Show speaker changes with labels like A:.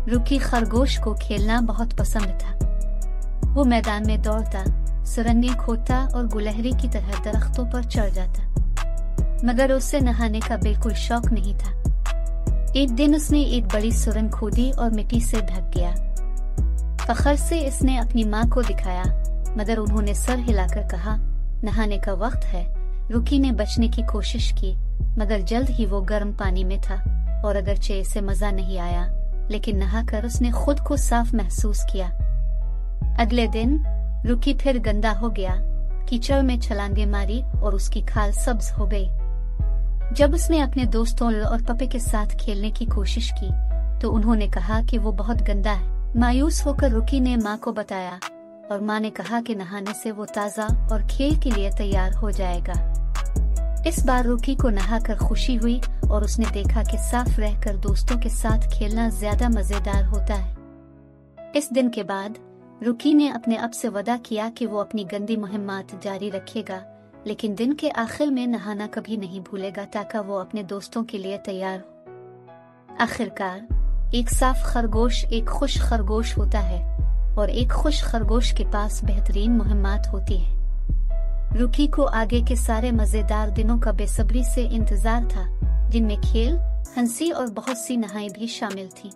A: रुकी खरगोश को खेलना बहुत पसंद था। वो मैदान में दौड़ता, सुरंगें खोदता और गुलहरी की तरह दरख्तों पर चढ़ जाता, मगर उससे नहाने का बिल्कुल शौक नहीं था। एक दिन उसने एक बड़ी सुरंग खोदी और मिट्टी से ढक गया। फखर से इसने अपनी माँ को दिखाया, मगर उन्होंने सर हिलाकर कहा, नहाने का वक्त है। रुकी ने बचने की कोशिश की, मगर जल्द ही वो गर्म पानी में था और अगरचे इसे मजा नहीं आया, लेकिन नहाकर उसने खुद को साफ महसूस किया। अगले दिन रुकी फिर गंदा हो गया, कीचड़ में छलांगे मारी और उसकी खाल सब्ज हो गई। जब उसने अपने दोस्तों और पपे के साथ खेलने की कोशिश की तो उन्होंने कहा कि वो बहुत गंदा है। मायूस होकर रुकी ने माँ को बताया और माँ ने कहा कि नहाने से वो ताज़ा और खेल के लिए तैयार हो जाएगा। इस बार रुकी को नहाकर खुशी हुई और उसने देखा कि साफ रहकर दोस्तों के साथ खेलना ज्यादा मजेदार होता है। इस दिन के बाद रुकी ने अपने अब से वादा किया कि वो अपनी गंदी मुहिम्मात जारी रखेगा, लेकिन दिन के आखिर में नहाना कभी नहीं भूलेगा ताकि वो अपने दोस्तों के लिए तैयार हो। आखिरकार एक साफ खरगोश एक खुश खरगोश होता है और एक खुश खरगोश के पास बेहतरीन मुहिम्मात होती है। रुकी को आगे के सारे मजेदार दिनों का बेसब्री से इंतजार था, जिनमें खेल, हंसी और बहुत सी नहाई भी शामिल थी।